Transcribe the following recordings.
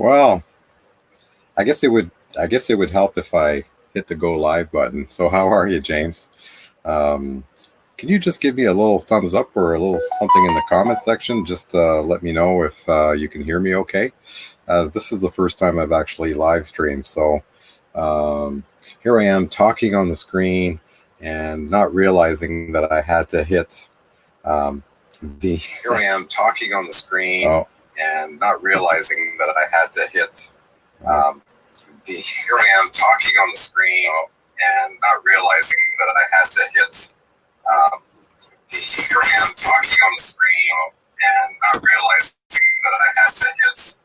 Well, I guess it would help if I hit the go live button. So how are you, James? Can you just give me a little thumbs up or a little something in the comment section? Just let me know if you can hear me okay, as this is the first time I've actually live streamed. So here I am talking on the screen and not realizing that I had to hit the... Here I am talking on the screen and not realizing that I had to hit here I am talking on the screen and not realizing that I had to hit here I am talking on the screen and not realizing that I had to hit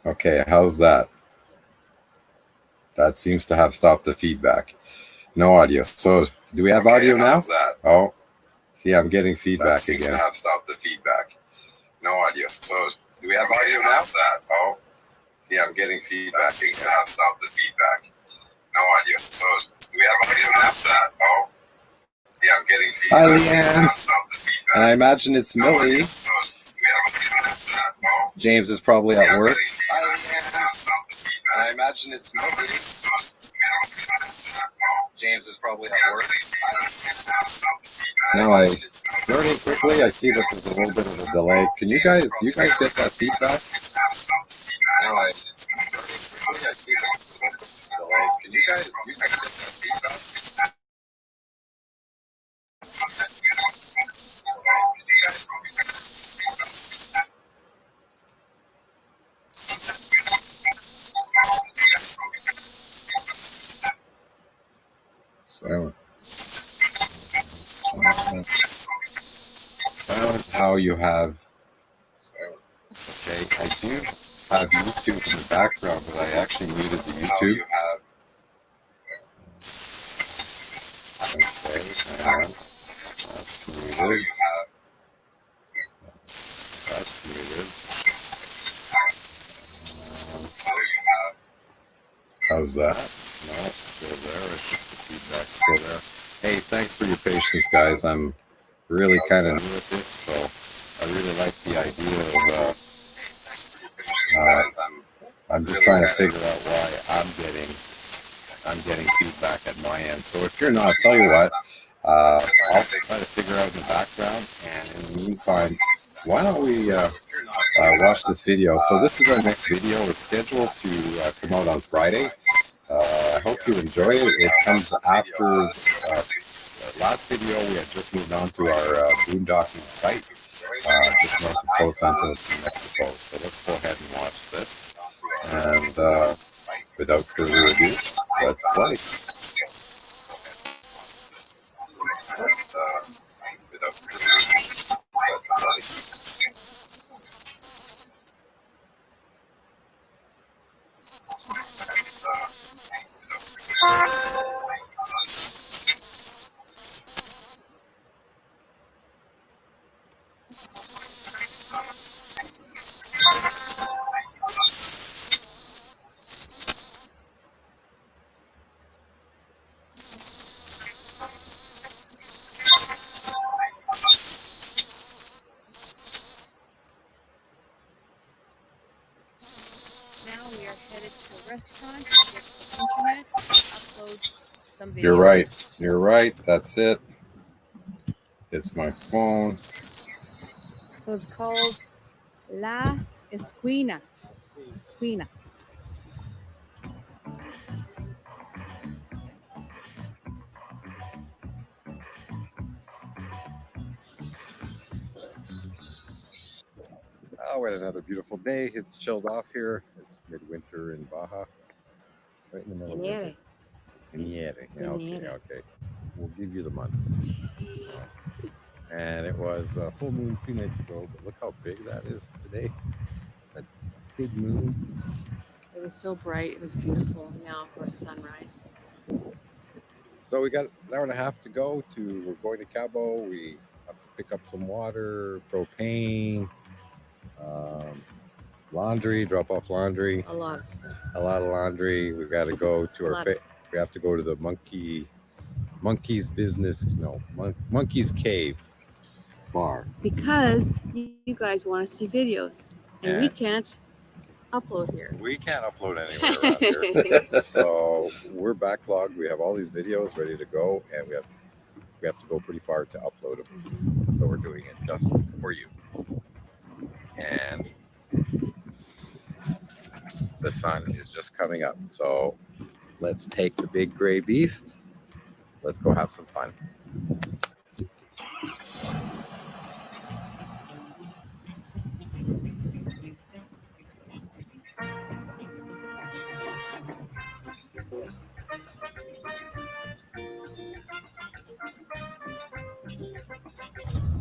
Okay, how's that? That seems to have stopped the feedback. No audio. So do we have audio now? Oh, see, I'm getting feedback again. That seems to have stopped the feedback. No audio. So do we have audio now? Oh, see, I'm getting feedback. That seems to have stopped the feedback. No audio. So do we have audio now? Oh, see, I'm getting feedback. Hi, Leanne. And I imagine it's Millie. James is probably at work. I imagine it's Millie. James is probably at work. Now learning quickly, I see that there's a little bit of a delay. Do you guys get that feedback? Now learning quickly, I see that there's a little bit of a delay. Do you guys get that feedback? Silent. Silent how you have silent. Okay, I do have YouTube in the background, but I actually muted the YouTube. Okay, and that's muted. That's muted. How's that? No, still there. It's just the feedback still there. Hey, thanks for your patience, guys. I'm really kind of new at this, so I really like the idea of I'm just trying to figure out why I'm getting feedback at my end. So if you're not, I'll tell you what, I'll try to figure out in the background, and in the meantime, why don't we watch this video. So this is our next video. It's scheduled to come out on Friday. I hope you enjoy it. It comes after the last video. We had just moved on to our boondocking site, just north of Los Angeles, Mexico. So let's go ahead and watch this. And without further ado, let's play. You're right. You're right. That's it. It's my phone. So it's called La Esquina. Esquina. we had another beautiful day. It's chilled off here. It's midwinter in Baja, right in the middle of winter. Niere. Yeah, okay, okay. We'll give you the month. And it was a full moon 2 nights ago, but look how big that is today. That big moon. It was so bright. It was beautiful. Now, of course, sunrise. So we got an hour and a half to go to, we're going to Cabo. We have to pick up some water, propane, laundry, drop off laundry. A lot of stuff. A lot of laundry. We've got to go to our, we have to go to the Monkey's Business, no, Monkey's Cave bar. Because you guys want to see videos. And we can't upload here. We can't upload anywhere around here. So we're backlogged. We have all these videos ready to go, and we have to go pretty far to upload them. So we're doing it just for you. And the sun is just coming up. So let's take the big gray beast. Let's go have some fun.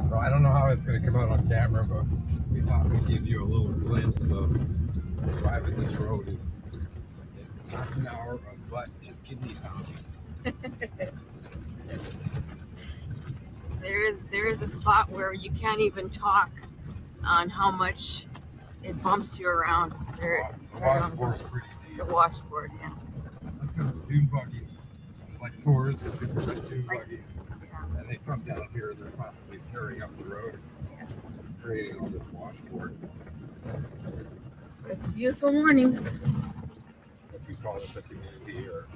So I don't know how it's going to come out on camera, but we thought we'd give you a little glimpse of driving this road. It's half an hour of butt and kidney pounding. There is a spot where you can't even talk on how much it bumps you around. The washboard's pretty deep. The washboard, yeah. That's because of dune buggies. There's like tours with different dune buggies. Yeah. And they come down here, they're constantly tearing up the road, creating all this washboard. It's a beautiful morning. As we call this a community, or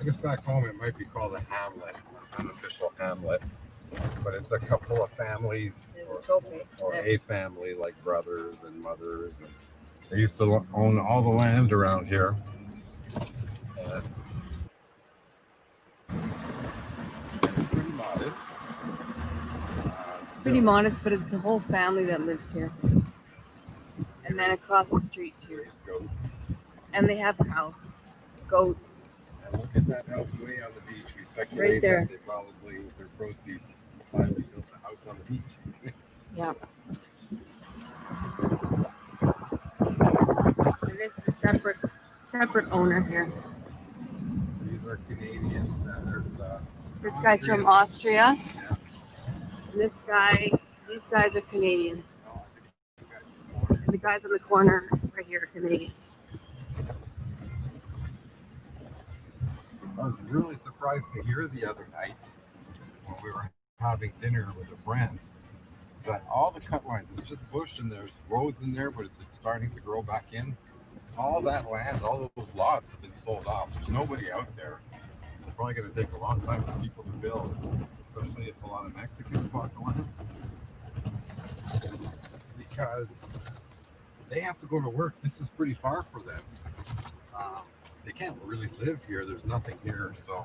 I guess back home it might be called a hamlet, an unofficial hamlet, but it's a couple of families or a family, like brothers and mothers, and they used to own all the land around here. And it's pretty modest. Pretty modest, but it's a whole family that lives here. And then across the street too. Goats. And they have cows, goats. And look at that house way on the beach. We speculate Right there. that they probably, with their proceeds, finally built a house on the beach. Yeah. And this is a separate owner here. These are Canadians. This guy's from Austria. Yeah. And these guys are Canadians. And the guys on the corner right here are Canadians. I was really surprised to hear the other night when we were having dinner with a friend that all the cut lines, it's just bush and there's roads in there, but it's starting to grow back in. All that land, all those lots have been sold off. There's nobody out there. It's probably going to take a long time for people to build, especially if a lot of Mexicans bought the land. Because they have to go to work. This is pretty far for them. They can't really live here. There's nothing here. So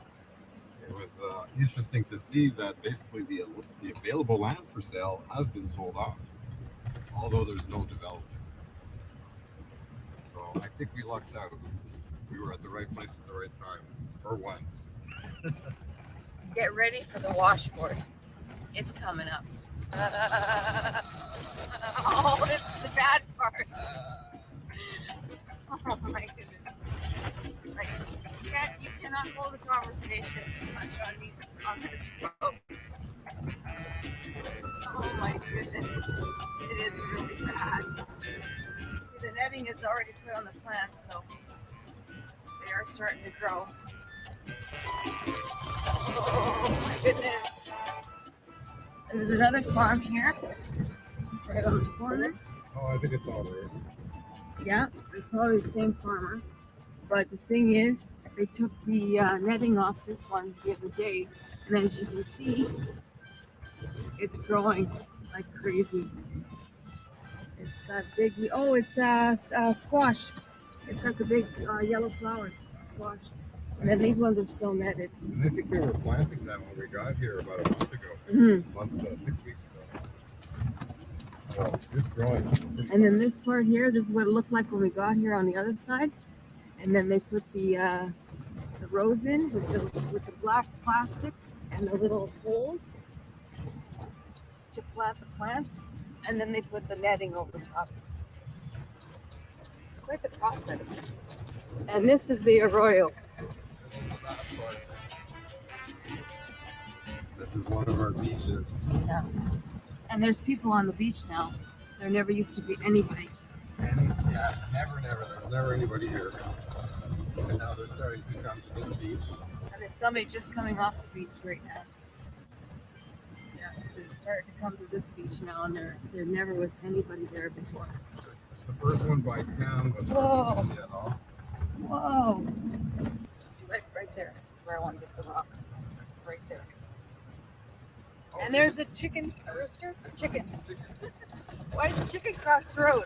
it was interesting to see that basically the available land for sale has been sold off, although there's no development. So I think we lucked out. We were at the right place at the right time for once. Get ready for the washboard. It's coming up. Oh, this is the bad part. Oh my goodness. Like, you cannot hold a conversation much on this road. Oh my goodness. It is really bad. See, the netting is already put on the plants, so they are starting to grow. Oh my goodness. And there's another farm here, right on the corner. Oh, I think it's all there. Yeah, it's probably the same farmer. But the thing is, they took the netting off this one the other day. And as you can see, it's growing like crazy. It's got big, it's squash. It's got the big yellow flowers, squash. And then these ones are still netted. And I think they were planting them when we got here about a month ago. 6 weeks ago. It's growing. And then this part here, this is what it looked like when we got here on the other side. And then they put the rows in with the black plastic and the little holes to plant the plants. And then they put the netting over top. It's quite the process. And this is the arroyo. This is one of our beaches. Yeah. And there's people on the beach now. There never used to be anybody. Yeah, never. There's never anybody here. And now they're starting to come to this beach. And there's somebody just coming off the beach right now. Yeah, they're starting to come to this beach now, and there never was anybody there before. The first one by town was Whoa. at all. Whoa! It's right there. That's where I want to get the rocks. Right there. And there's a chicken, a rooster, a chicken. Why did the chicken cross the road?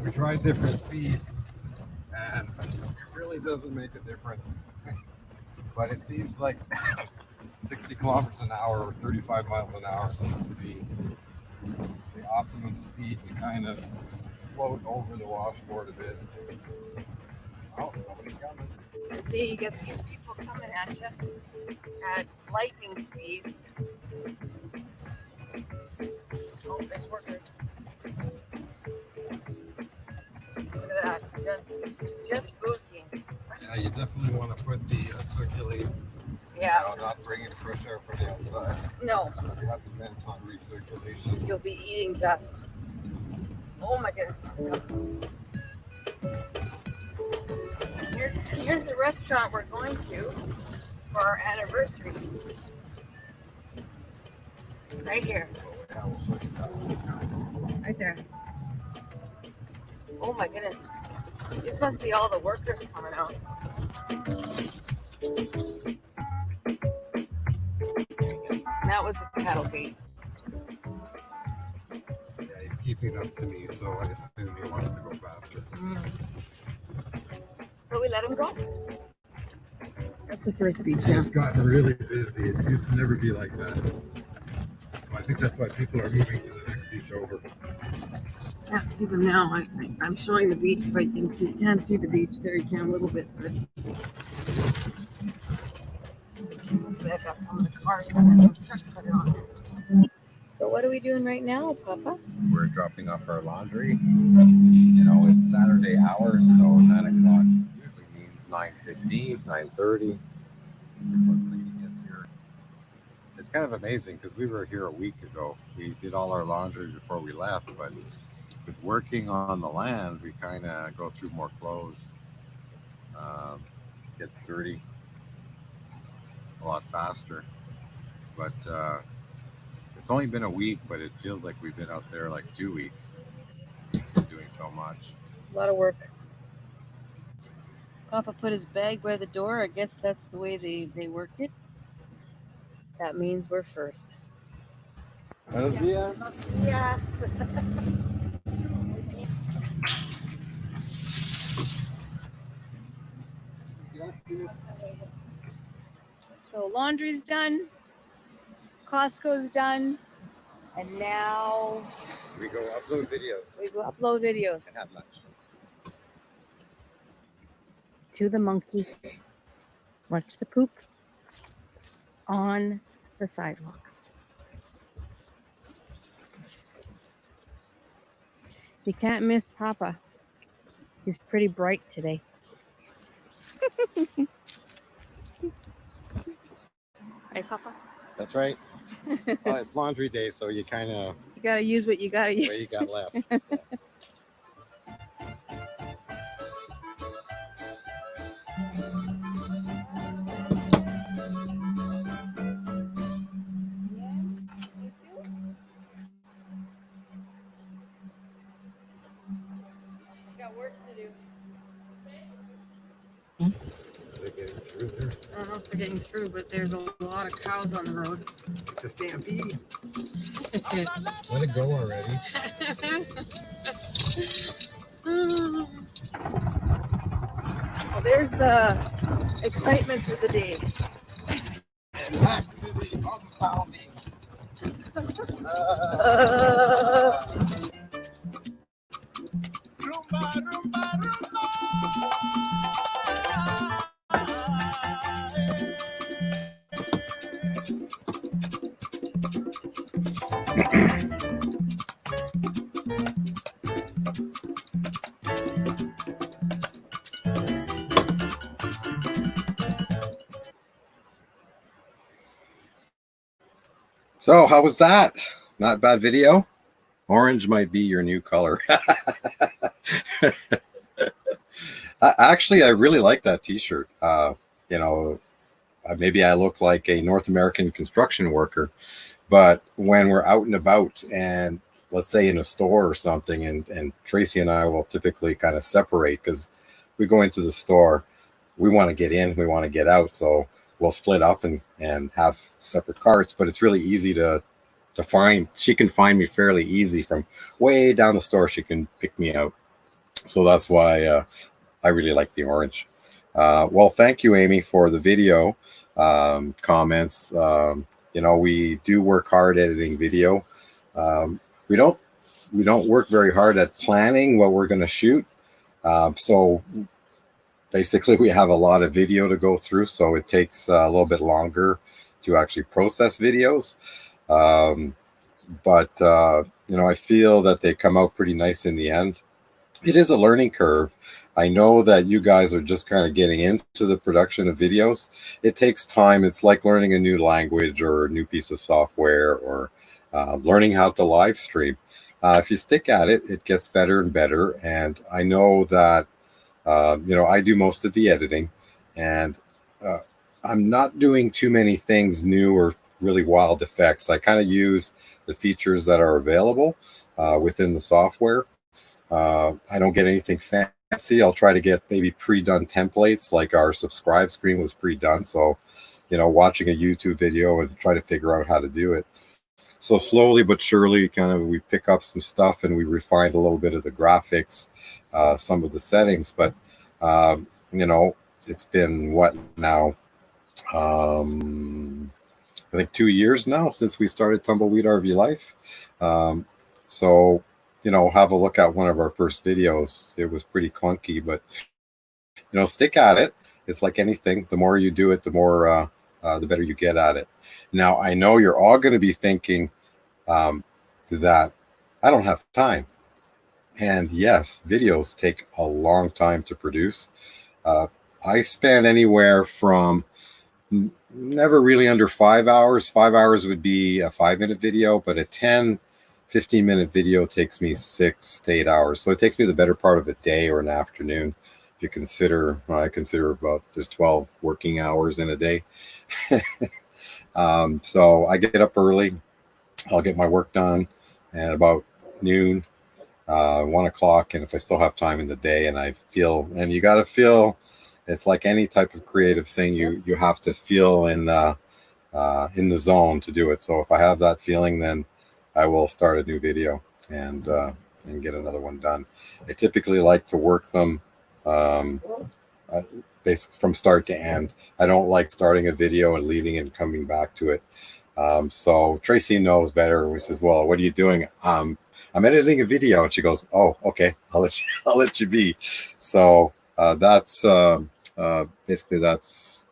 We tried different speeds, and it really doesn't make a difference. But it seems like 60 kilometers an hour or 35 miles an hour seems to be the optimum speed to kind of float over the washboard a bit. Oh, somebody coming. See, you get these people coming at you at lightning speeds. Oh, there's workers. Look at that, just booking. Yeah, you definitely want to put the circulate, Yeah. not bringing fresh air from the outside. No, We have the vents on recirculation. you'll be eating dust. Oh my goodness. Here's the restaurant we're going to for our anniversary. Right here. Yeah, we'll show you that. Right there. Oh my goodness. This must be all the workers coming out. And that was the cattle gate. Yeah, he's keeping up to me, so I assume he wants to go faster. So we let him go? That's the first beach And now. it's gotten really busy. It used to never be like that. So I think that's why people are moving to the next beach over. Can't see them now. I'm showing the beach, but you can't see the beach there. You can a little bit, but I've got some of the cars that are trucks that are on there. So what are we doing right now, Papa? We're dropping off our laundry. You know, it's Saturday hours, so 9 o'clock usually means 9:15, 9:30. Before the lady gets here. It's kind of amazing because we were here a week ago. We did all our laundry before we left, but with working on the land, we kind of go through more clothes. Gets dirty a lot faster. But it's only been a week, but it feels like we've been out there like 2 weeks. Doing so much. A lot of work. Papa put his bag by the door. I guess that's the way they worked it. That means we're first. Buenos días. Yes. Gracias. So laundry's done. Costco's done. And now We go upload videos we go upload videos and have lunch. to the monkey. Watch the poop on the sidewalks. You can't miss Papa. He's pretty bright today. Right, Papa? That's right. Oh, it's laundry day, so you kind of You gotta use what you gotta use. what you got left. Got work to do. They're getting through there. I don't know if they're getting through, but there's a lot of cows on the road. It's a stampede. Let it go already. Well, there's the excitement of the day. And back to the unfounding. So how was that? Not bad video. Orange might be your new color. Actually, I really like that t-shirt. You know, maybe I look like a North American construction worker, but when we're out and about and let's say in a store or something, and Tracy and I will typically kind of separate because we go into the store, we want to get in, we want to get out. So we'll split up and have separate carts, but it's really easy to find. She can find me fairly easy from way down the store. She can pick me out. So that's why I really like the orange. Well, thank you, Amy, for the video comments. You know, we do work hard editing video. We don't work very hard at planning what we're going to shoot. So basically, we have a lot of video to go through, so it takes a little bit longer to actually process videos. But you know, I feel that they come out pretty nice in the end. It is a learning curve. I know that you guys are just kind of getting into the production of videos. It takes time. It's like learning a new language or a new piece of software, or learning how to live stream. If you stick at it, it gets better and better. And I know that, you know, I do most of the editing, and I'm not doing too many things new or really wild effects. I kind of use the features that are available within the software. I don't get anything fancy. I'll try to get maybe pre-done templates, like our subscribe screen was pre-done. So, you know, watching a YouTube video and try to figure out how to do it. So slowly but surely, kind of, we pick up some stuff and we refine a little bit of the graphics, some of the settings. But, you know, it's been what now? I think 2 years now since we started Tumbleweed RV Life. So, you know, have a look at one of our first videos. It was pretty clunky, but, you know, stick at it. It's like anything. The more you do it, the more, the better you get at it. Now, I know you're all going to be thinking that I don't have time. And yes, videos take a long time to produce. I spend anywhere from never really under 5 hours. 5 hours would be a 5-minute video, but a 10-15-minute video takes me 6 to 8 hours. So it takes me the better part of a day or an afternoon. If you consider, I consider about there's 12 working hours in a day. So I get up early. I'll get my work done at about noon, 1 o'clock. And if I still have time in the day, and I feel, and you got to feel, it's like any type of creative thing, you have to feel in the zone to do it. So if I have that feeling, then I will start a new video and get another one done. I typically like to work them basically from start to end. I don't like starting a video and leaving and coming back to it. So Tracy knows better. We says, "Well, what are you doing?" I'm editing a video, and she goes, "Oh, okay, I'll let you be." So that's basically that's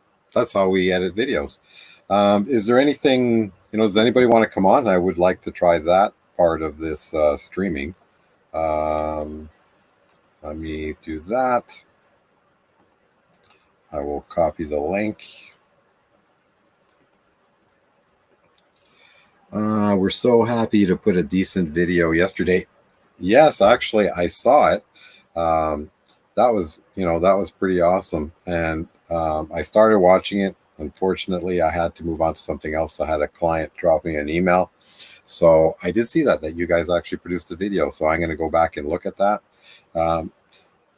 how we edit videos. Is there anything, you know, does anybody want to come on? I would like to try that part of this streaming. Let me do that. I will copy the link. We're so happy to put a decent video yesterday. Yes, actually, I saw it. That was, you know, that was pretty awesome. And I started watching it. Unfortunately, I had to move on to something else. I had a client drop me an email. So I did see that you guys actually produced a video. So I'm going to go back and look at that.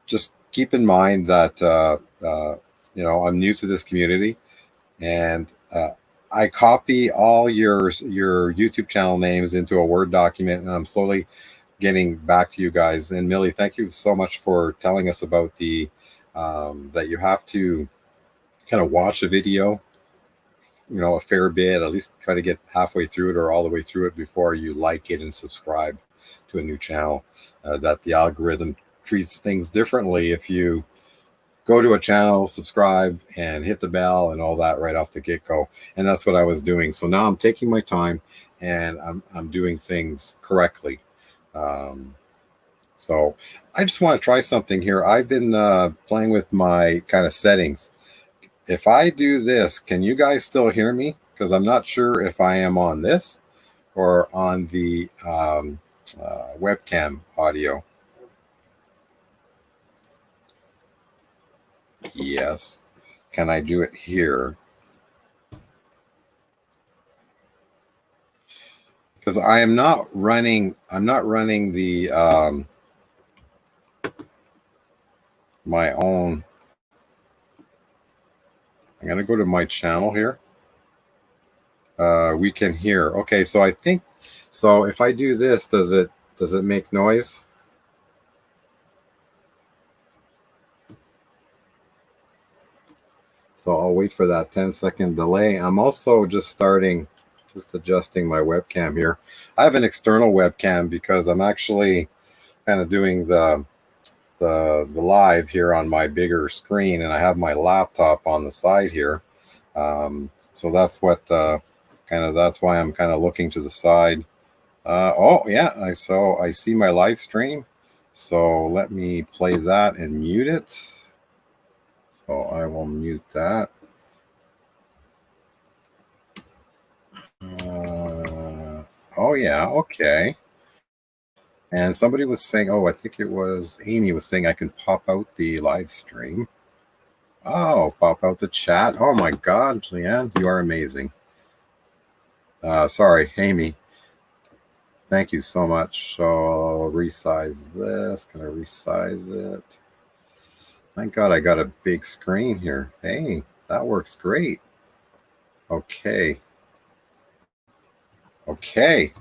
Just keep in mind that, you know, I'm new to this community, and I copy all your YouTube channel names into a Word document, and I'm slowly getting back to you guys. And Millie, thank you so much for telling us about the that you have to kind of watch a video a fair bit, at least try to get halfway through it or all the way through it before you like it and subscribe to a new channel. That the algorithm treats things differently if you go to a channel, subscribe, and hit the bell and all that right off the get-go. And that's what I was doing. So now I'm taking my time and I'm doing things correctly. So I just want to try something here. I've been playing with my kind of settings. If I do this, can you guys still hear me? Because I'm not sure if I am on this or on the webcam audio. Yes. Can I do it here? Because I'm not running the my own. I'm gonna go to my channel here. We can hear. Okay, so I think so. If I do this, does it make noise? So I'll wait for that 10-second delay. I'm also just adjusting my webcam here. I have an external webcam because I'm actually kind of doing the live here on my bigger screen, and I have my laptop on the side here. So that's what that's why I'm kind of looking to the side. Oh yeah, I see my live stream. So let me play that and mute it. So I will mute that. Oh yeah, okay. And somebody was saying, oh, I think it was Amy was saying I can pop out the live stream. Oh, pop out the chat. Oh my God, Leanne, you are amazing. Sorry, Amy. Thank you so much. So I'll resize this. Can I resize it? Thank God I got a big screen here. Hey, that works great. Okay. Okay.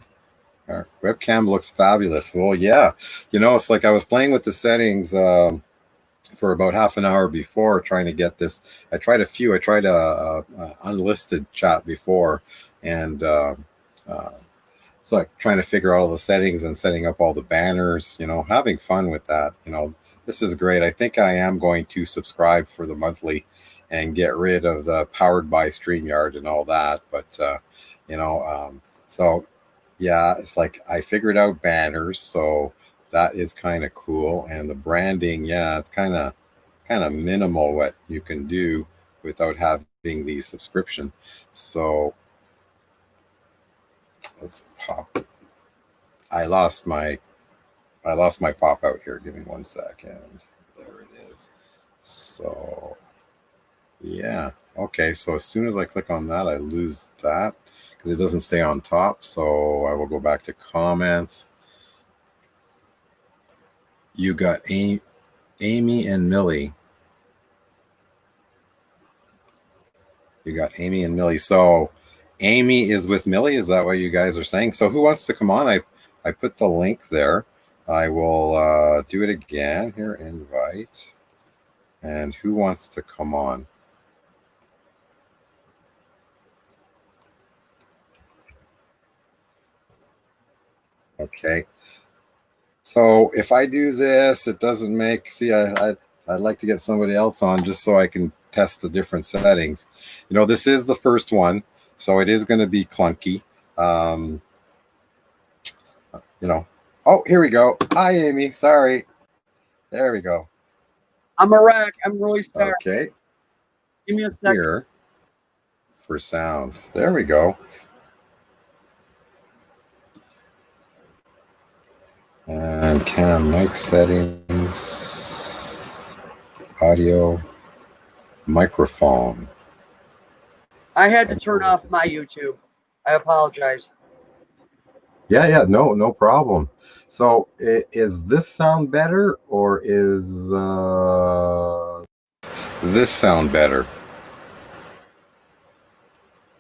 Our webcam looks fabulous. Well, yeah. It's like I was playing with the settings for about half an hour before trying to get this. I tried a unlisted chat before, and so like trying to figure out all the settings and setting up all the banners, having fun with that. This is great. I think I am going to subscribe for the monthly and get rid of the powered by StreamYard and all that. But, so yeah, it's like I figured out banners. So that is kind of cool. And the branding, yeah, it's kind of minimal what you can do without having the subscription. So let's pop. I lost my pop out here. Give me 1 second. There it is. So yeah. Okay. So as soon as I click on that, I lose that because it doesn't stay on top. So I will go back to comments. You got Amy and Millie. You got Amy and Millie. So Amy is with Millie. Is that what you guys are saying? So who wants to come on? I put the link there. I will do it again here. Invite. And who wants to come on? Okay. So if I do this, it doesn't make. See, I'd like to get somebody else on just so I can test the different settings. This is the first one, so it is going to be clunky. Oh, here we go. Hi, Amy. Sorry. There we go. I'm a wreck. I'm really sorry. Okay. Give me a second. Here for sound. There we go. And cam mic settings, audio, microphone. I had to turn off my YouTube. I apologize. Yeah, no problem. So is this sound better or is this sound better?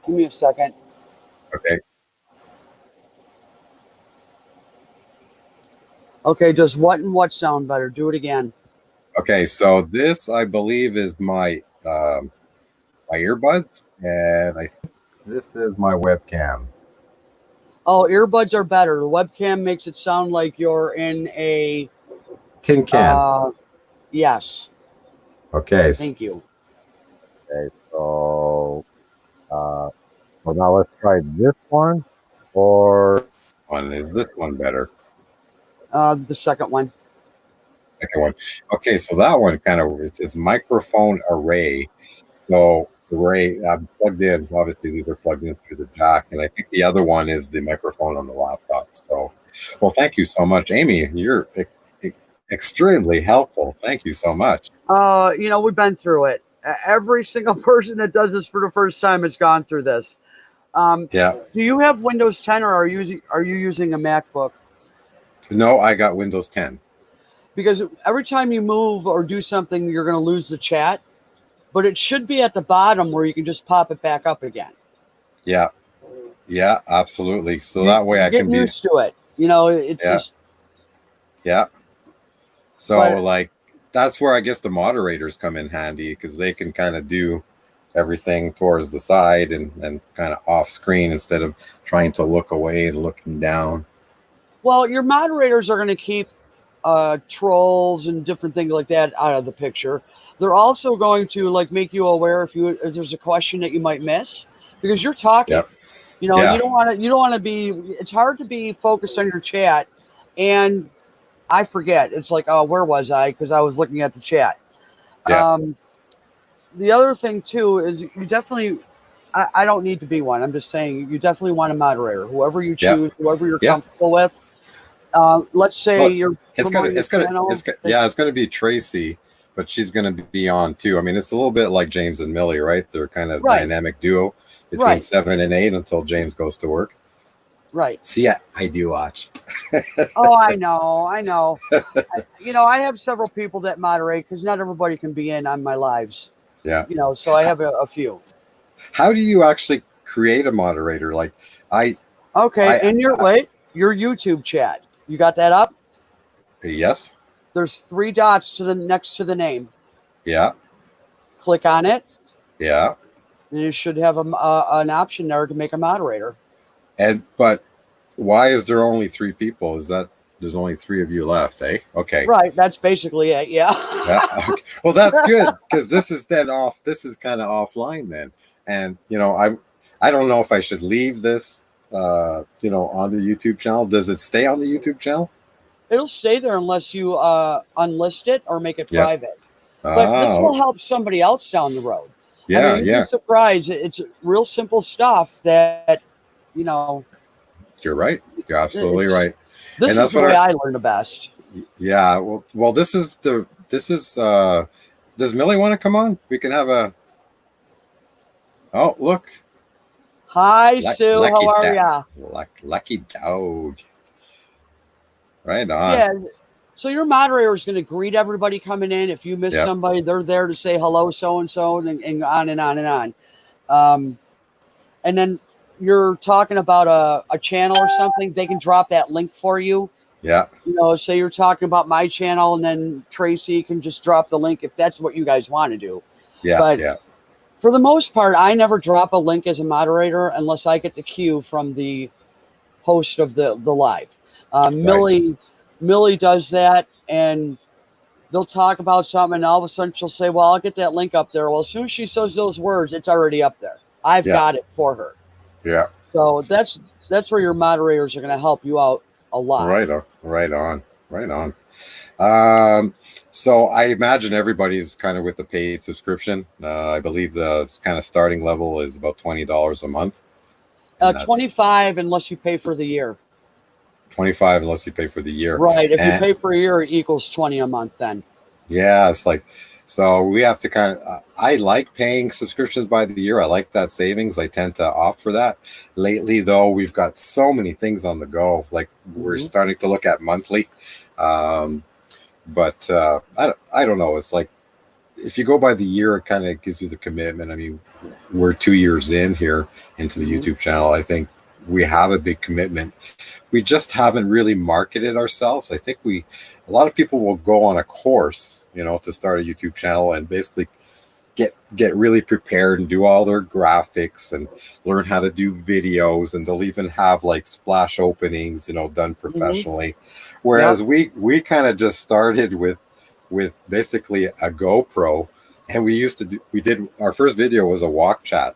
Give me a second. Okay. Okay, does what and what sound better? Do it again. Okay, so this I believe is my my earbuds, and I think This is my webcam. Oh, earbuds are better. The webcam makes it sound like you're in a Tin can. yes. Okay. Thank you. Okay. So, well, now let's try this one. Or is this one better? The second one. Second one. Okay. So that one kind of it's microphone array. So array I'm plugged in. Obviously, these are plugged in through the jack, and I think the other one is the microphone on the laptop. So, well, thank you so much, Amy. You're extremely helpful. Thank you so much. We've been through it. Every single person that does this for the first time has gone through this. Yeah. Do you have Windows 10 or are you using a MacBook? No, I got Windows 10. Because every time you move or do something, you're going to lose the chat. But it should be at the bottom where you can just pop it back up again. Yeah. Yeah, absolutely. So that way I can be used to it. It's just. Yeah. So that's where I guess the moderators come in handy because they can kind of do everything towards the side and kind of off screen instead of trying to look away and looking down. Well, your moderators are going to keep trolls and different things like that out of the picture. They're also going to make you aware if there's a question that you might miss because you're talking. Yep. You don't want to be. It's hard to be focused on your chat, and I forget. It's like, oh, where was I? Because I was looking at the chat. Yeah. The other thing too is you definitely. I don't need to be one. I'm just saying you definitely want a moderator, whoever you choose, whoever you're comfortable with. Let's say it's gonna be Tracy, but she's gonna be on too. I mean, it's a little bit like James and Millie, right? They're kind of dynamic duo between 7 and 8 until James goes to work. Right. See, I do watch. Oh, I know. I have several people that moderate because not everybody can be in on my lives. Yeah. So I have a few. How do you actually create a moderator? In your YouTube chat. You got that up? Yes. There's 3 dots next to the name. Yeah. Click on it. Yeah. And you should have an option there to make a moderator. But why is there only 3 people? Is that there's only 3 of you left, eh? Okay. Right. That's basically it. Yeah. Okay. Well, that's good because this is kind of offline then. And I don't know if I should leave this on the YouTube channel. Does it stay on the YouTube channel? It'll stay there unless you unlist it or make it private. But this will help somebody else down the road. Yeah, you'd be surprised. It's real simple stuff that You're right. You're absolutely right. This is the way I learn the best. Yeah. Well, this is. Does Millie want to come on? We can have a. Oh, look. Hi, Sue. How are ya? Lucky dog. Right on. Yeah. So your moderator is going to greet everybody coming in. If you miss somebody, they're there to say hello, so-and-so, and on and on and on. And then you're talking about a channel or something, they can drop that link for you. Yeah. Say you're talking about my channel, and then Tracy can just drop the link if that's what you guys want to do. Yeah. But for the most part, I never drop a link as a moderator unless I get the cue from the host of the live. Millie does that, and they'll talk about something, and all of a sudden she'll say, well, I'll get that link up there. Well, as soon as she says those words, it's already up there. I've got it for her. Yeah. So that's where your moderators are going to help you out a lot. Right on. So I imagine everybody's kind of with the paid subscription. I believe the kind of starting level is about $20 a month. 25 unless you pay for the year. 25 unless you pay for the year. Right. If you pay for a year, it equals 20 a month then. Yeah, it's like, so we have to kind of, I like paying subscriptions by the year. I like that savings. I tend to opt for that. Lately, though, we've got so many things on the go. Like we're starting to look at monthly. But I don't know. It's like, if you go by the year, it kind of gives you the commitment. I mean, we're 2 years in here into the YouTube channel. I think we have a big commitment. We just haven't really marketed ourselves. I think a lot of people will go on a course, to start a YouTube channel and basically get really prepared and do all their graphics and learn how to do videos, and they'll even have like splash openings, you know, done professionally. Whereas we kind of just started with basically a GoPro, and we did our first video was a walk chat,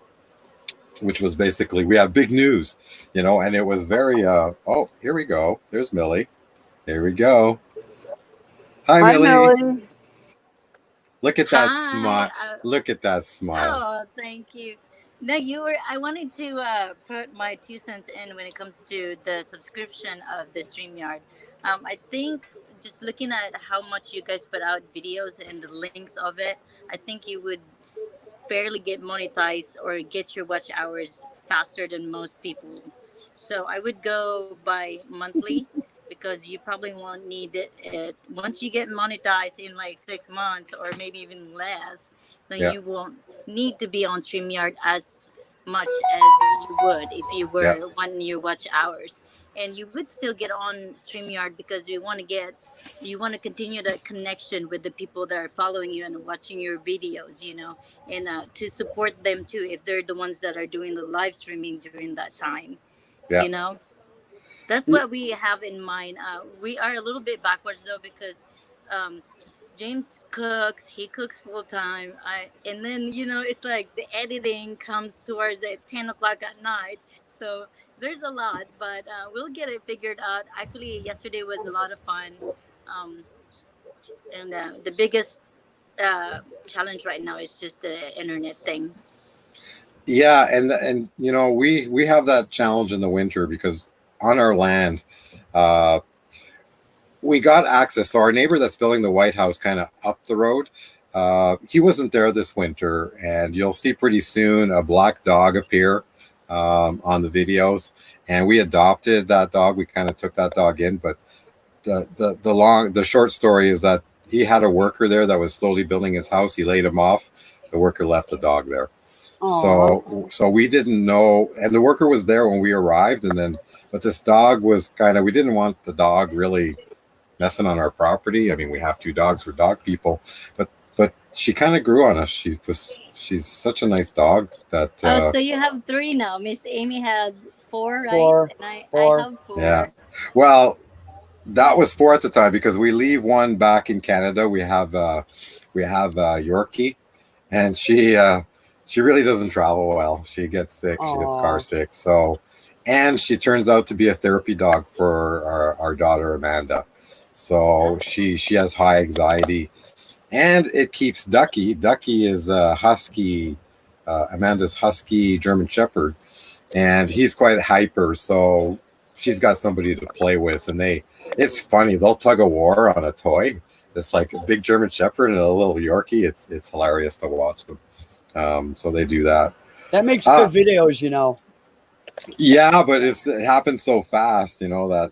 which was basically, we have big news, you know, and it was very oh, here we go, there's Millie, here we go. Hi Millie. Look at that smile. Look at that smile. Oh, thank you. No, you were. I wanted to put my 2 cents in when it comes to the subscription of the StreamYard. I think just looking at how much you guys put out videos and the links of it, I think you would fairly get monetized or get your watch hours faster than most people. So I would go by monthly, because you probably won't need it once you get monetized in like 6 months or maybe even less. Then you won't need to be on StreamYard as much as you would if you were 1 year watch hours. And you would still get on StreamYard because you want to continue that connection with the people that are following you and watching your videos, you know, and to support them too if they're the ones that are doing the live streaming during that time, you know. That's what we have in mind. We are a little bit backwards though, because James cooks. He cooks full time. And then, you know, it's like the editing comes towards at 10 o'clock at night. So there's a lot, but we'll get it figured out. Actually, yesterday was a lot of fun. And the biggest challenge right now is just the internet thing. Yeah, and you know, we have that challenge in the winter because on our land, we got access. So our neighbor that's building the White House kind of up the road, he wasn't there this winter, and you'll see pretty soon a black dog appear on the videos. And we adopted that dog. We kind of took that dog in, but the short story is that he had a worker there that was slowly building his house. He laid him off. The worker left the dog there. Aww. So we didn't know, and the worker was there when we arrived, but this dog was we didn't want the dog really messing on our property. I mean, we have 2 dogs for dog people, but she kind of grew on us. She's such a nice dog that. So you have 3 now. Miss Amy has 4, right? 4. And I have 4. Yeah. Well, that was 4 at the time because we leave one back in Canada. We have Yorkie, and she really doesn't travel well. She gets sick. Aww. She gets car sick. So, and she turns out to be a therapy dog for our daughter Amanda. So she has high anxiety, and it keeps Ducky. Ducky is a husky, Amanda's husky German Shepherd, and he's quite hyper. So she's got somebody to play with, and it's funny. They'll tug a war on a toy. It's like a big German Shepherd and a little Yorkie. It's hilarious to watch them. So they do that. That makes good videos, you know. Yeah, but it happens so fast, you know, that,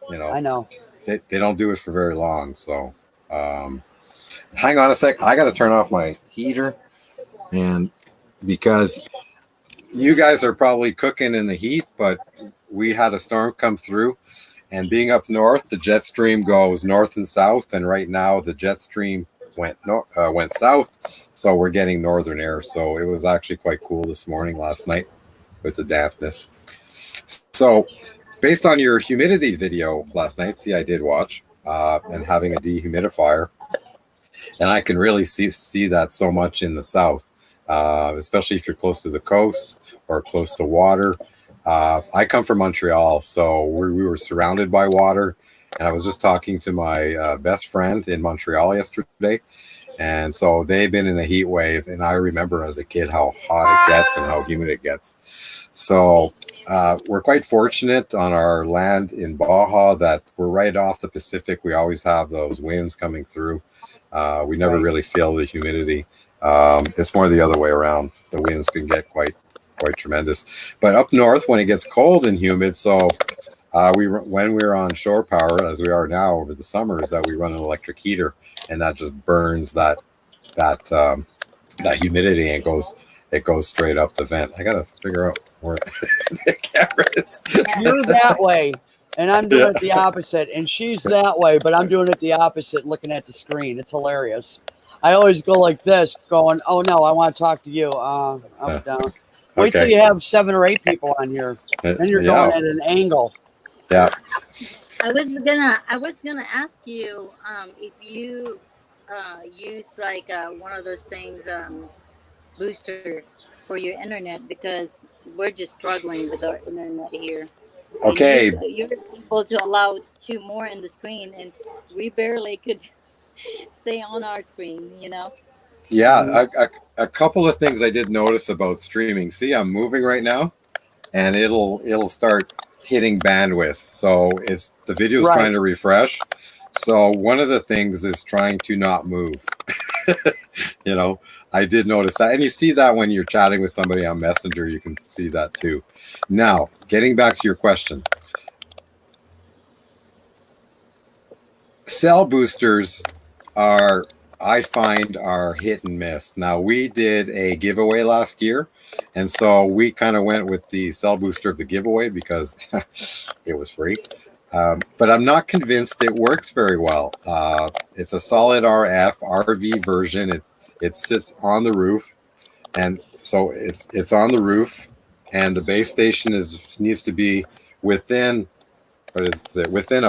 you know. I know. They don't do it for very long. So hang on a sec. I got to turn off my heater, and because you guys are probably cooking in the heat, but we had a storm come through, and being up north, the jet stream goes north and south, and right now the jet stream went south, so we're getting northern air. So it was actually quite cool this morning, last night, with the dampness. So based on your humidity video last night, see, I did watch, and having a dehumidifier, and I can really see that so much in the south, especially if you're close to the coast or close to water. I come from Montreal, so we were surrounded by water. And I was just talking to my best friend in Montreal yesterday. And so they've been in a heat wave. And I remember as a kid how hot it gets and how humid it gets. So we're quite fortunate on our land in Baja that we're right off the Pacific. We always have those winds coming through. We never really feel the humidity. It's more the other way around. The winds can get quite tremendous. But up north, when it gets cold and humid, so when we were on shore power, as we are now over the summer, is that we run an electric heater, and that just burns that humidity, and it goes straight up the vent. I gotta figure out where the camera is. You're that way, and I'm doing it the opposite, and she's that way, but I'm doing it the opposite, looking at the screen. It's hilarious. I always go like this, going, "Oh no, I want to talk to you." Up, down. Wait till Okay. you have 7 or 8 people on here, then you're Yeah. going at an angle. Yeah. I was gonna ask you if you use like one of those things booster for your internet, because we're just struggling with our internet here. And Okay. you're able to allow 2 more in the screen, and we barely could stay on our screen. Yeah. A couple of things I did notice about streaming. See, I'm moving right now, and it'll start hitting bandwidth. So the video is Right. trying to refresh. So one of the things is trying to not move. I did notice that. And you see that when you're chatting with somebody on Messenger, you can see that too. Now, getting back to your question. Cell boosters I find are hit and miss. Now, we did a giveaway last year, and so we kind of went with the cell booster of the giveaway because it was free. But I'm not convinced it works very well. It's a solid RV version. It sits on the roof, and so it's on the roof, and the base station needs to be within within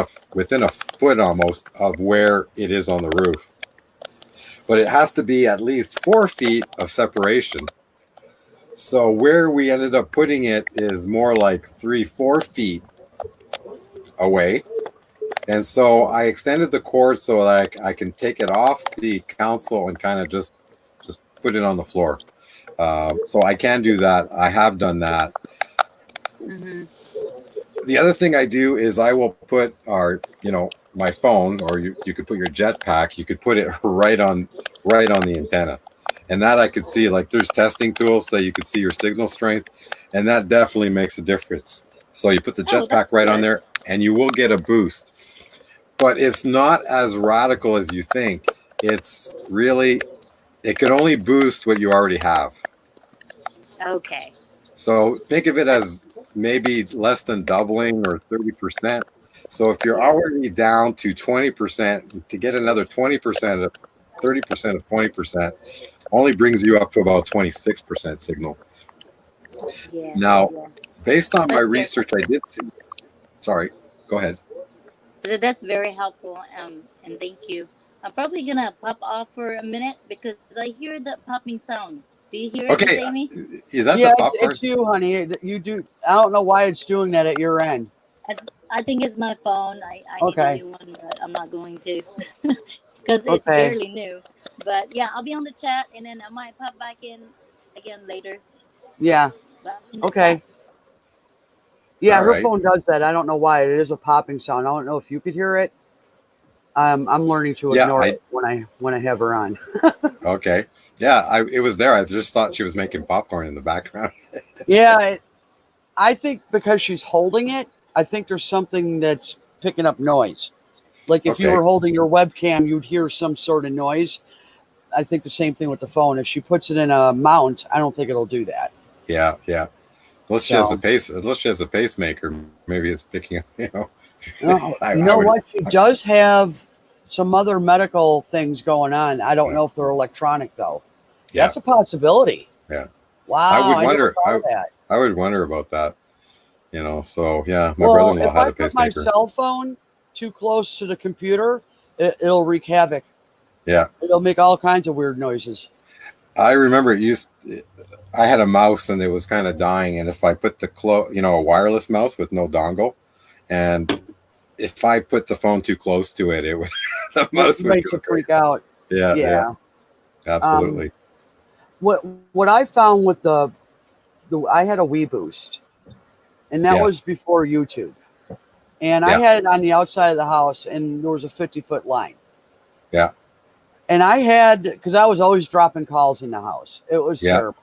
a foot almost of where it is on the roof. But it has to be at least 4 feet of separation. So where we ended up putting it is more like 3-4 feet away. And so I extended the cord so that I can take it off the console and kind of just put it on the floor. So I can do that. I have done that. Mm-hmm. The other thing I do is I will put my phone, or you could put your jetpack, you could put it right on the antenna. And that I could see, like there's testing tools so you could see your signal strength, and that definitely makes a difference. So you put the jetpack right on there and you will get a boost. But it's not as radical as you think. It's really, it can only boost what you already have. Okay. So think of it as maybe less than doubling or 30%. So if you're already down to 20%, to get another 20% of 30% of 20% only brings you up to about 26% signal. Yeah. Now, Yeah. based on my That's research, I did see, sorry, go ahead. That's very helpful, and thank you. I'm probably gonna pop off for a minute because I hear that popping sound. Do you hear it, Okay, Amy? is that Yeah, the popcorn? it's you, honey. You do. I don't know why it's doing that at your end. I think it's my phone. I Okay. need a new one, but I'm not going to because it's Okay. barely new. But yeah, I'll be on the chat, and then I might pop back in again later. Yeah. But in the Okay. chat. Yeah, All her right. phone does that. I don't know why. It is a popping sound. I don't know if you could hear it. I'm learning to ignore it when I have her on. Okay. Yeah, it was there. I just thought she was making popcorn in the background. Yeah, I think because she's holding it, I think there's something that's picking up noise. Like if you Okay. were holding your webcam, you'd hear some sort of noise. I think the same thing with the phone. If she puts it in a mount, I don't think it'll do that. Yeah. Unless she has a pacemaker, maybe it's picking up, You know what? She does have some other medical things going on. I don't know if they're electronic though. Yeah. That's a possibility. Yeah. Wow. I would wonder. never thought of that. I would wonder about that. So yeah, my Well, brother-in-law if had I a put my pacemaker. cell phone too close to the computer, it'll wreak havoc. Yeah. It'll make all kinds of weird noises. I remember I had a mouse and it was kind of dying, and if I put a wireless mouse with no dongle, and if I put the phone too close to it, it would the mouse would makes go it freak crazy. out. Yeah. Absolutely. What I found with the I had a Wii Boost, and that was before YouTube, and I had it on the outside of the house, and there was a 50-foot line. Yeah. And I had, because I was always dropping calls in the house. It was terrible.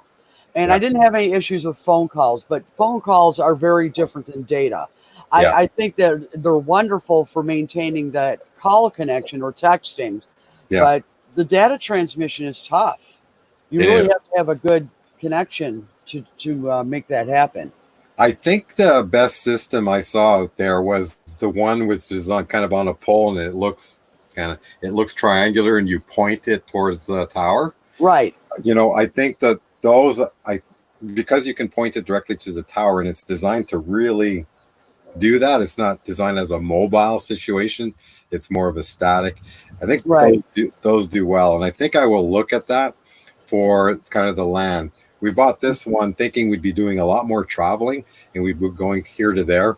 And I didn't have any issues with phone calls, but phone calls are very different than data. I think that they're wonderful for maintaining that call connection or texting, but the data transmission is tough. You really have to have a good connection to make that happen. I think the best system I saw out there was the one which is kind of on a pole, and it looks kind of, it looks triangular and you point it towards the tower. Right. I think that those, because you can point it directly to the tower and it's designed to really do that. It's not designed as a mobile situation. It's more of a static. I think those do well. And I think I will look at that for kind of the land. We bought this one thinking we'd be doing a lot more traveling and we'd be going here to there.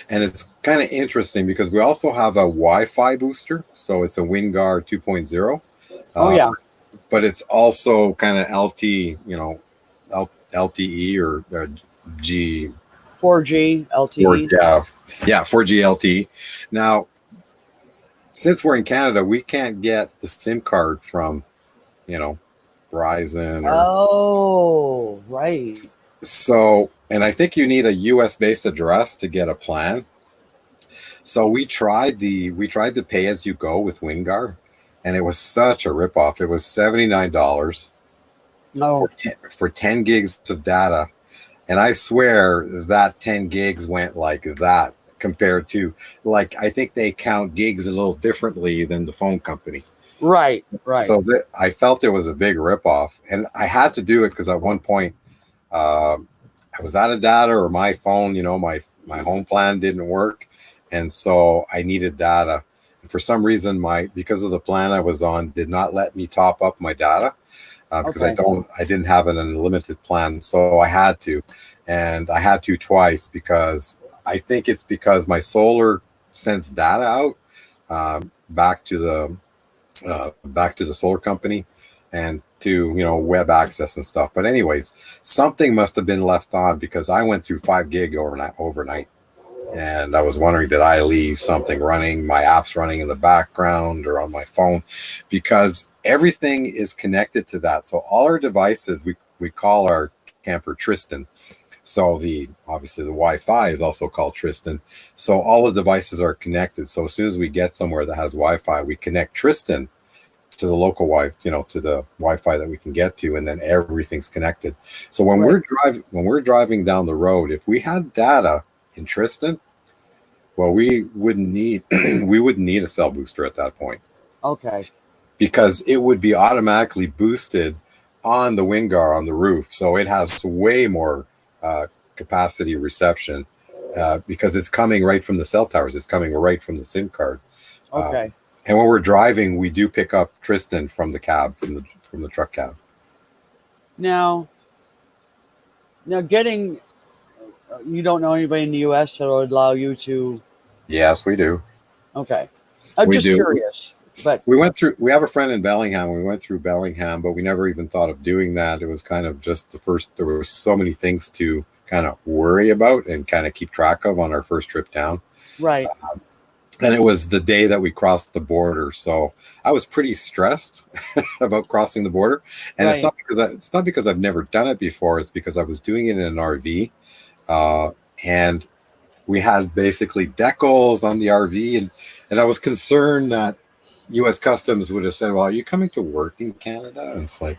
And it's kind of interesting because we also have a Wi-Fi booster. So it's a WinGuard 2.0. Yeah. But it's also kind of LTE or G. 4G LTE. 4G LTE. Now, since we're in Canada, we can't get the SIM card from, Verizon. Right. So, and I think you need a US-based address to get a plan. So we tried the pay as you go with WinGuard, and it was such a ripoff. It was $79 for 10 gigs of data. And I swear that 10 gigs went like that compared to, like, I think they count gigs a little differently than the phone company. Right. So I felt it was a big ripoff. And I had to do it because at one point I was out of data, or my phone, my home plan didn't work. And so I needed data. And for some reason, because of the plan I was on, did not let me top up my data. Because I didn't have an unlimited plan, so I had to, and I had to twice because I think it's because my solar sends data out back to the solar company and to web access and stuff. But anyways, something must have been left on because I went through 5 gig overnight. And I was wondering, did I leave something running, my apps running in the background or on my phone? Because everything is connected to that. So all our devices, we call our camper Tristan. So obviously the Wi-Fi is also called Tristan. So all the devices are connected. So as soon as we get somewhere that has Wi-Fi, we connect Tristan to the local Wi-Fi, to the Wi-Fi that we can get to, and then everything's connected. So when we're driving down the road, if we had data in Tristan, well, we wouldn't need a cell booster at that point. Okay. Because it would be automatically boosted on the WinGuard on the roof, so it has way more capacity reception because it's coming right from the cell towers. It's coming right from the SIM card. Okay. And when we're driving, we do pick up Tristan from the cab, from the truck cab. Now, getting. You don't know anybody in the U.S. that would allow you to? Yes, we do. Okay. I'm just curious. But we have a friend in Bellingham. We went through Bellingham, but we never even thought of doing that. It was kind of just there were so many things to kind of worry about and kind of keep track of on our first trip down. Right. And it was the day that we crossed the border. So I was pretty stressed about crossing the border. And it's not because I've never done it before. It's because I was doing it in an RV. And we had basically decals on the RV, and I was concerned that U.S. Customs would have said, well, are you coming to work in Canada? And it's like,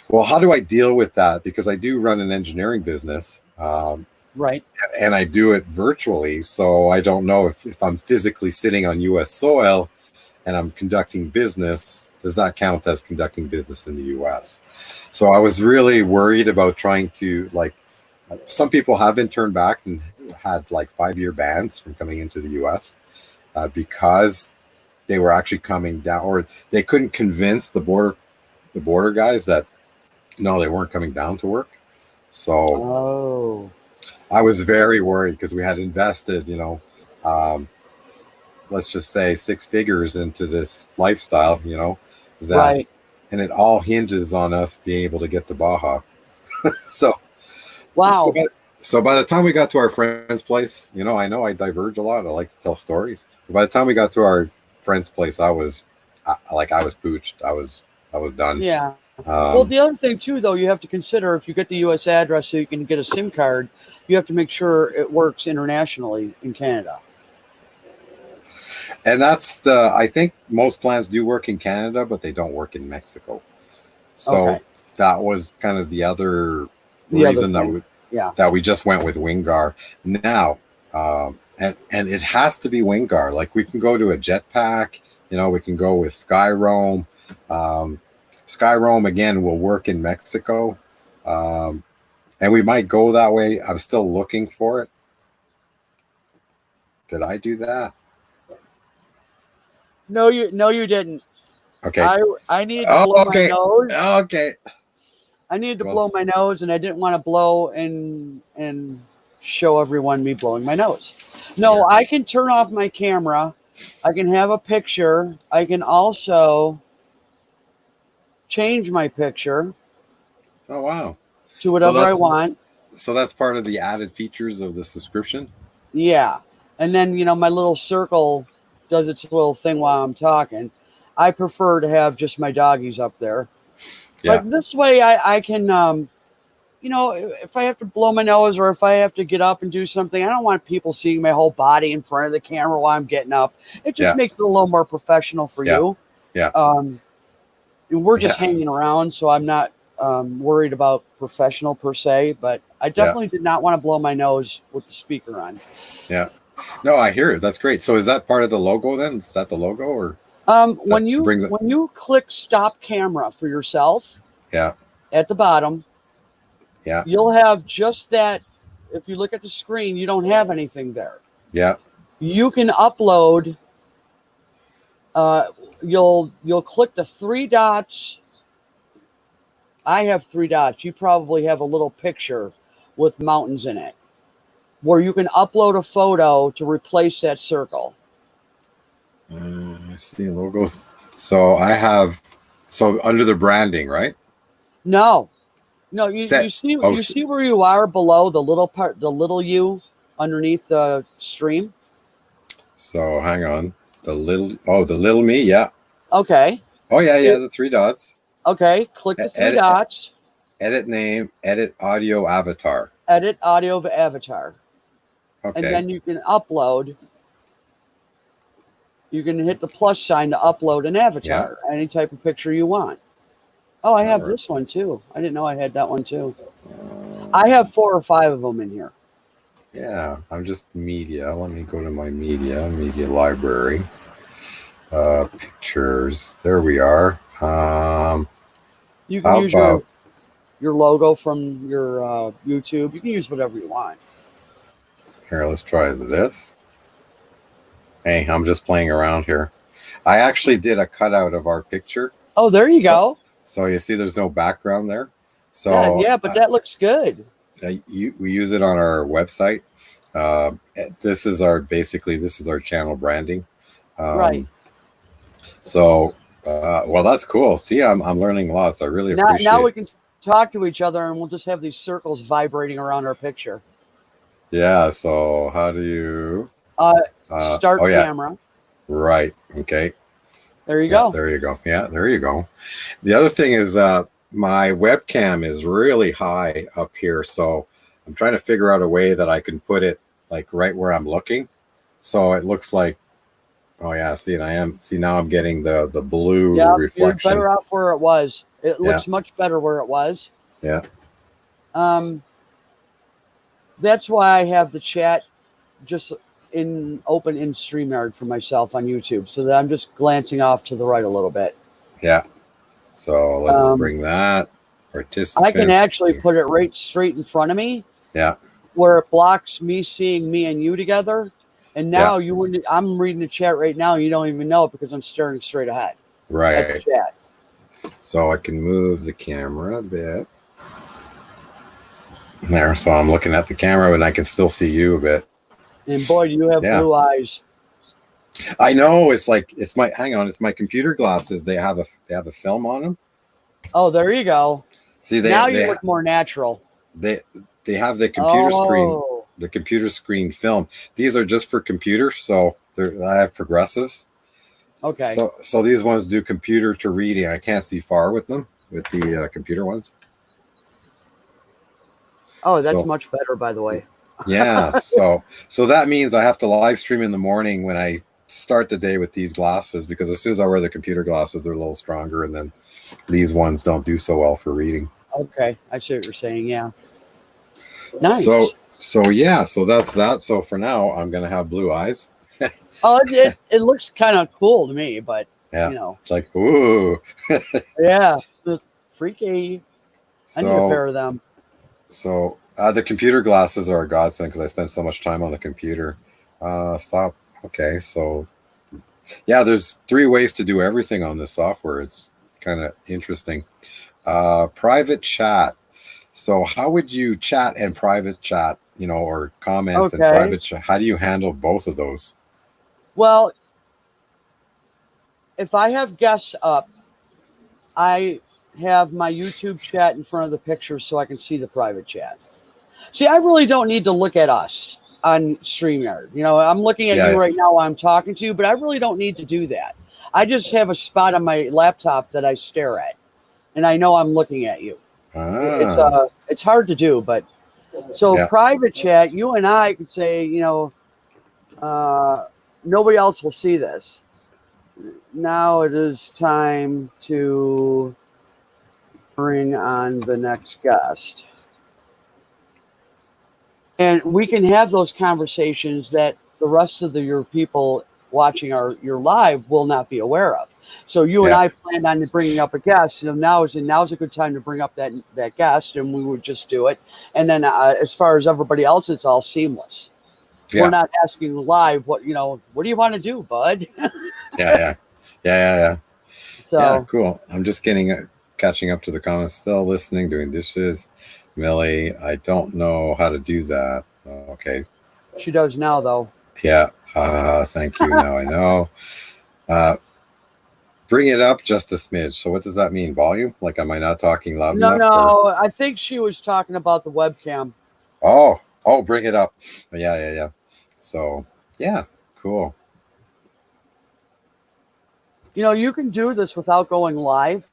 well, how do I deal with that? Because I do run an engineering business. Right. And I do it virtually. So I don't know if I'm physically sitting on U.S. soil and I'm conducting business, does that count as conducting business in the U.S.? So I was really worried about trying to, some people have been turned back and had 5-year bans from coming into the U.S. Because they were actually coming down, or they couldn't convince the border guys that no, they weren't coming down to work. So I was very worried because we had invested, let's just say 6 figures into this lifestyle, that, and it all hinges on us being able to get to Baja. Wow. So by the time we got to our friend's place, I know I diverge a lot. I like to tell stories. But by the time we got to our friend's place, I was pooched. I was done. Yeah. Well, the other thing too, though, you have to consider if you get the U.S. address so you can get a SIM card, you have to make sure it works internationally in Canada. And that's I think most plans do work in Canada, but they don't work in Mexico. So that was kind of the other reason that we just went with WinGuard. Now, and it has to be Wingar. Like we can go to a jetpack, you know, we can go with Skyroam. Skyroam again will work in Mexico, and we might go that way. I'm still looking for it. Did I do that? No, you didn't. Okay. I needed to blow okay. my nose. Okay. I needed to blow my nose, and I didn't want to blow and show everyone me blowing my nose. No, yeah. I can turn off my camera. I can have a picture. I can also change my picture. Oh, wow. To whatever I want. So that's part of the added features of the subscription? Yeah. And then, you know, my little circle does its little thing while I'm talking. I prefer to have just my doggies up there. Yeah. But this way I can, you know, if I have to blow my nose or if I have to get up and do something, I don't want people seeing my whole body in front of the camera while I'm getting up. It just makes it a little more professional for you. Yeah. And we're just hanging around, so I'm not worried about professional per se, but I definitely did not want to blow my nose with the speaker on. Yeah. No, I hear it. That's great. So is that part of the logo then? Is that the logo or? When you click stop camera for yourself, at the bottom, you'll have just that. If you look at the screen, you don't have anything there. Yeah. You can upload. You'll click the 3 dots. I have 3 dots. You probably have a little picture with mountains in it, where you can upload a photo to replace that circle. I see logos. So I have, under the branding, right? No, you see where you are below the little part, the little U underneath the stream. So hang on, the little me, yeah. Okay. Oh yeah, the 3 dots. Okay, click the 3 dots. Edit name, edit audio avatar. Edit audio avatar. Okay. And then you can upload. You can hit the plus sign to upload an avatar, any type of picture you want. Oh, I have this one too. I didn't know I had that one too. I have 4 or 5 of them in here. Yeah, I'm just media. Let me go to my media library. Pictures. There we are. You can use your logo from your YouTube. You can use whatever you want. Here, let's try this. Hey, I'm just playing around here. I actually did a cutout of our picture. Oh, there you go. So you see there's no background there. So yeah, but that looks good. We use it on our website. This is our channel branding. Right. So, well, that's cool. See, I'm learning lots. I really appreciate it. Now we can talk to each other and we'll just have these circles vibrating around our picture. Yeah. So how do you start camera? Right. Okay. There you go. There you go. Yeah, there you go. The other thing is my webcam is really high up here. So I'm trying to figure out a way that I can put it like right where I'm looking. So it looks like, oh yeah, see, now I'm getting the blue reflection. You're better off where it was. It looks much better where it was. Yeah. That's why I have the chat just open in StreamYard for myself on YouTube, so that I'm just glancing off to the right a little bit. Yeah. So let's bring that. Participants. I can actually put it right straight in front of me. Yeah. Where it blocks me seeing me and you together. And now I'm reading the chat right now. And you don't even know it because I'm staring straight ahead. Right. At the chat. So I can move the camera a bit. There. So I'm looking at the camera and I can still see you a bit. And boy, do you have blue eyes. I know. It's my computer glasses. They have a film on them. Oh, there you go. See, you look more natural. They have the computer screen. The computer screen film. These are just for computers, so I have progressives. Okay. So these ones do computer to reading. I can't see far with them with the computer ones. Oh, that's much better, by the way. Yeah. So that means I have to live stream in the morning when I start the day with these glasses, because as soon as I wear the computer glasses, they're a little stronger, and then these ones don't do so well for reading. Okay, I see what you're saying. Yeah. Nice. So yeah, so that's that. So for now, I'm gonna have blue eyes. Oh, it looks kind of cool to me, but Yeah, you know, it's like ooh. yeah, the freaky. I need a So pair of them. so the computer glasses are a godsend because I spend so much time on the computer. Stop. Okay, so yeah, there's 3 ways to do everything on this software. It's kind of interesting. Private chat. So how would you chat and private chat, or comments and Okay. private chat? How do you handle both of those? Well, if I have guests up, I have my YouTube chat in front of the picture so I can see the private chat. See, I really don't need to look at us on StreamYard. I'm looking at Yeah. you right now while I'm talking to you, but I really don't need to do that. I just have a spot on my laptop that I stare at, and I know I'm looking at you. It's hard to do, but so Yeah. private chat, you and I could say, nobody else will see this. Now it is time to bring on the next guest. And we can have those conversations that the rest of your people watching your live will not be aware of. So you and Yeah. I planned on bringing up a guest. Now's a good time to bring up that guest, and we would just do it. And then as far as everybody else, it's all seamless. Yeah. We're not asking live what do you want to do, bud? Yeah. So yeah, cool. I'm just catching up to the comments. Still listening, doing dishes. Millie, I don't know how to do that. Okay. she does now, though. Yeah. Thank you. Now I know. Bring it up just a smidge. So what does that mean? Volume? Like, am I not talking loud enough? No. I think she was talking about the webcam. Oh, bring it up. Yeah. So yeah, cool. You can do this without going live.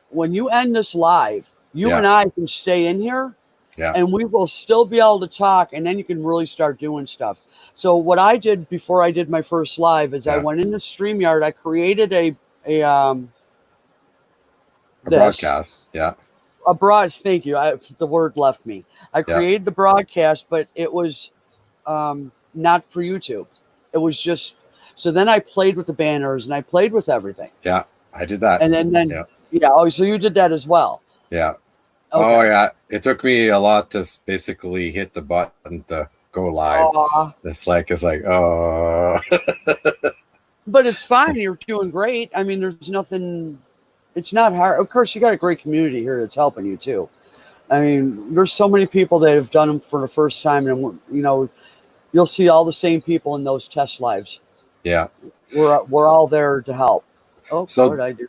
When you end this live, you and I can stay in here, and we will still be able to talk, and then you can really start doing stuff. So what I did before I did my first live is I went into StreamYard. I created a broadcast. Yeah. Thank you. The word left me. I created the broadcast, but it was not for YouTube. It was just. So then I played with the banners and I played with everything. Yeah, I did that. And then oh, so you did that as well. Yeah. Okay. Oh yeah. It took me a lot to basically hit the button to go live. It's like But it's fine. You're doing great. I mean, there's nothing. It's not hard. Of course, you got a great community here that's helping you too. I mean, there's so many people that have done them for the first time, and you'll see all the same people in those test lives. Yeah, we're all there to help. Oh, so what did I do?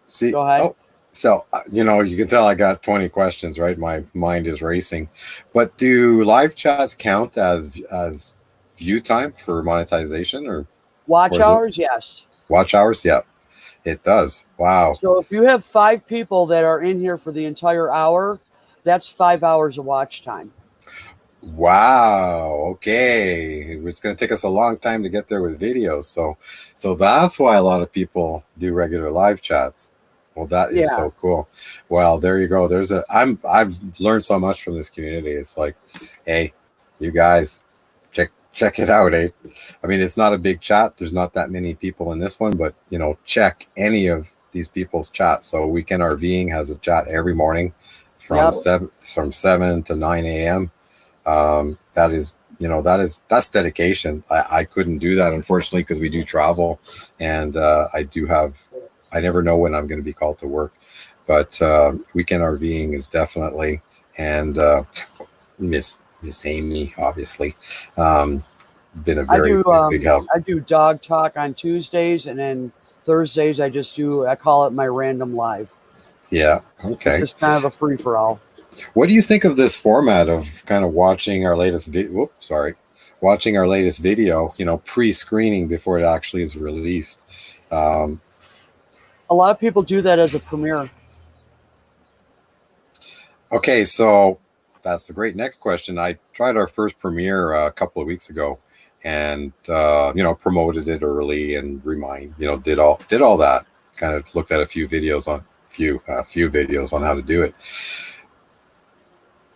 See, go ahead. Oh, so you can tell I got 20 questions, right? My mind is racing. But do live chats count as view time for monetization or watch hours? Yes. Watch hours, yeah, it does. Wow. So if you have 5 people that are in here for the entire hour, that's 5 hours of watch time. Wow. Okay. It's going to take us a long time to get there with videos. So that's why a lot of people do regular live chats. Well, that is so cool. Well, there you go. I've learned so much from this community. It's like, hey, you guys, check it out. Eh? I mean, it's not a big chat. There's not that many people in this one, but check any of these people's chats. So Weekend RVing has a chat every morning from 7 to 9 a.m. That's dedication. I couldn't do that, unfortunately, because we do travel, and I never know when I'm going to be called to work. But Weekend RVing is definitely, and Miss Amy, obviously, been a very big help. I do dog talk on Tuesdays, and then Thursdays I call it my random live. Yeah. Okay. It's just kind of a free for all. What do you think of this format of kind of watching our latest video? Watching our latest video, pre-screening before it actually is released. A lot of people do that as a premiere. Okay, so that's the great next question. I tried our first premiere a couple of weeks ago, and promoted it early and did all that. Kind of looked at a few videos on how to do it.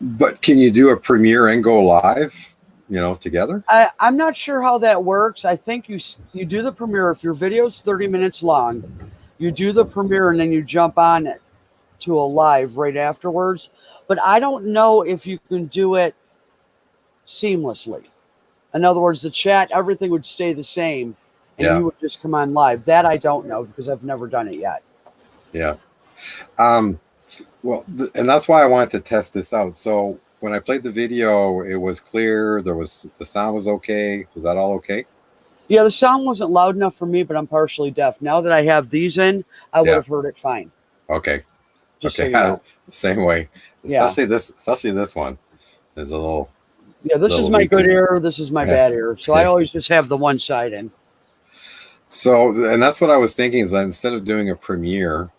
But can you do a premiere and go live, together? I'm not sure how that works. I think you do the premiere. If your video is 30 minutes long, you do the premiere and then you jump on it to a live right afterwards. But I don't know if you can do it seamlessly. In other words, the chat, everything would stay the same, and you would just come on live. That I don't know because I've never done it yet. Yeah. Well, and that's why I wanted to test this out. So when I played the video, it was clear. The sound was okay. Was that all okay? Yeah, the sound wasn't loud enough for me, but I'm partially deaf. Now that I have these in, I would have heard it fine. Okay. Just okay. So you know. Same way. Especially this one. There's a little. Yeah, this is my good ear. This is my bad ear. So I always just have the one side in. So, and that's what I was thinking is that instead of doing a premiere,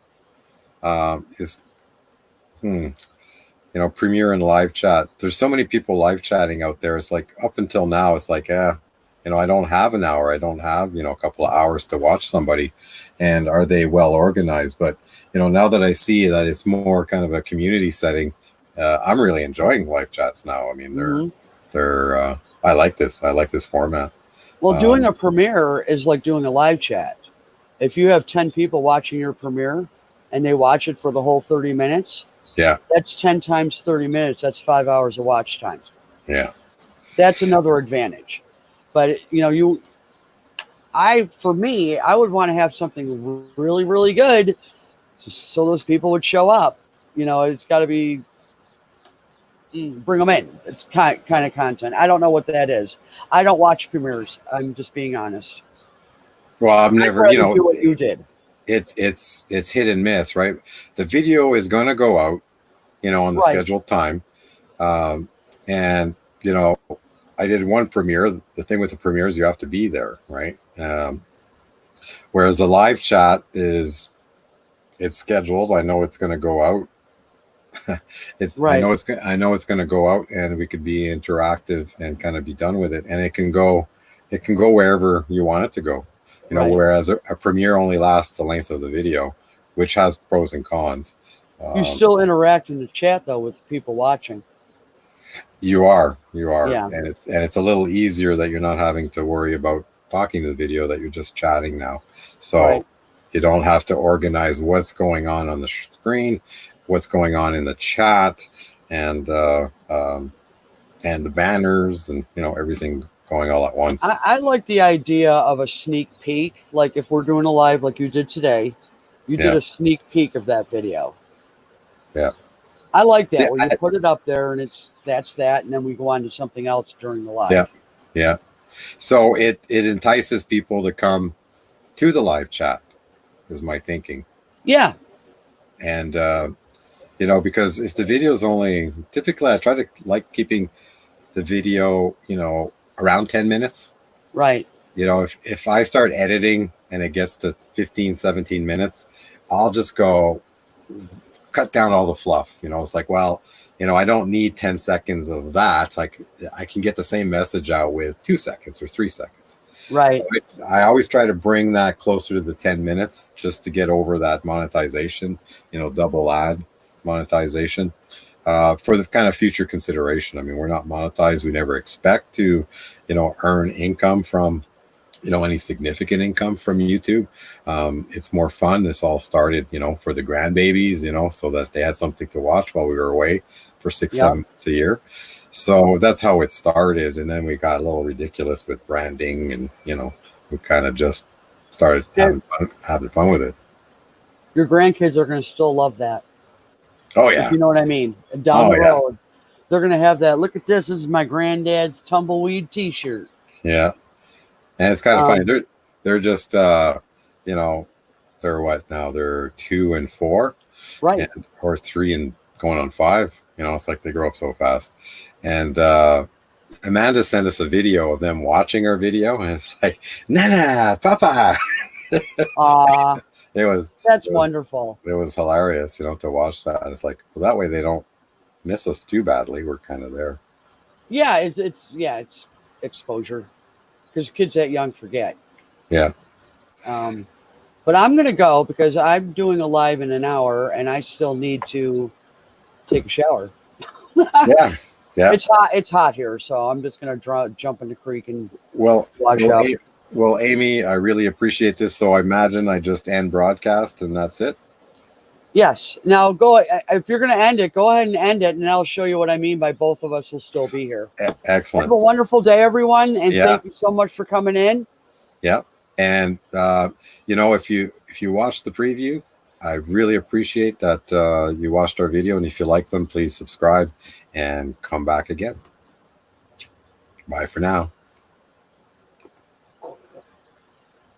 premiere and live chat. There's so many people live chatting out there. It's like up until now, it's like, I don't have an hour. I don't have, a couple of hours to watch somebody. And are they well organized? But, now that I see that it's more kind of a community setting, I'm really enjoying live chats now. I mean, I like this. I like this format. Well, doing a premiere is like doing a live chat. If you have 10 people watching your premiere and they watch it for the whole 30 minutes, that's 10 times 30 minutes. That's 5 hours of watch time. Yeah. That's another advantage. But, for me, I would want to have something really, really good so those people would show up. It's got to be, bring them in. It's kind of content. I don't know what that is. I don't watch premieres. I'm just being honest. Well, I've never, do what you did. It's hit and miss, right? The video is going to go out, on the scheduled time. And, I did one premiere. The thing with the premieres, you have to be there, right? Whereas a live chat it's scheduled. I know it's going to go out. I know it's going to go out, and we could be interactive and kind of be done with it. And it can go wherever you want it to go. Whereas a premiere only lasts the length of the video, which has pros and cons. You still interact in the chat though with people watching. You are, and it's a little easier that you're not having to worry about talking to the video, that you're just chatting now. So you don't have to organize what's going on the screen, what's going on in the chat, and the banners, and everything going all at once. I like the idea of a sneak peek. Like if we're doing a live like you did today, you did a sneak peek of that video. Yeah. I like that. Where you put it up there and that's that, and then we go on to something else during the live. Yeah. So it entices people to come to the live chat, is my thinking. Yeah. And because if the video is only, typically I try to like keeping the video, around 10 minutes. Right. If I start editing and it gets to 15, 17 minutes, I'll just go cut down all the fluff. It's like, well, I don't need 10 seconds of that. Like I can get the same message out with 2 seconds or 3 seconds. Right. So I always try to bring that closer to the 10 minutes just to get over that monetization, double ad monetization, for the kind of future consideration. I mean, we're not monetized. We never expect to, earn income from, any significant income from YouTube. It's more fun. This all started, for the grandbabies, so that they had something to watch while we were away for 6-7 months a year. So that's how it started. And then we got a little ridiculous with branding, and, we kind of just started having fun with it. Your grandkids are going to still love that. Oh, yeah. If you know what I mean. Down the road, they're going to have that. Look at this. This is my granddad's Tumbleweed t-shirt. Yeah. And it's kind of funny. They're just, they're what now? They're 2 and 4. Right. Or 3 and going on 5. It's like they grow up so fast. And Amanda sent us a video of them watching our video. And it's like, Nana, Papa. That's wonderful. It was hilarious, to watch that. And it's like, well, that way they don't miss us too badly. We're kind of there. Yeah, it's exposure, because kids that young forget. Yeah. But I'm gonna go because I'm doing a live in an hour, and I still need to take a shower. Yeah. Yeah. It's hot. It's hot here, so I'm just gonna jump in the creek and Well, wash well, up. well, Amy, I really appreciate this. So I imagine I just end broadcast and that's it. Yes. Now go. If you're gonna end it, go ahead and end it, and I'll show you what I mean by both of us will still be here. Excellent. Have a wonderful day, everyone, and Yeah. thank you so much for coming in. Yeah. And you know, if you watch the preview, I really appreciate that you watched our video, and if you like them, please subscribe and come back again. Bye for now.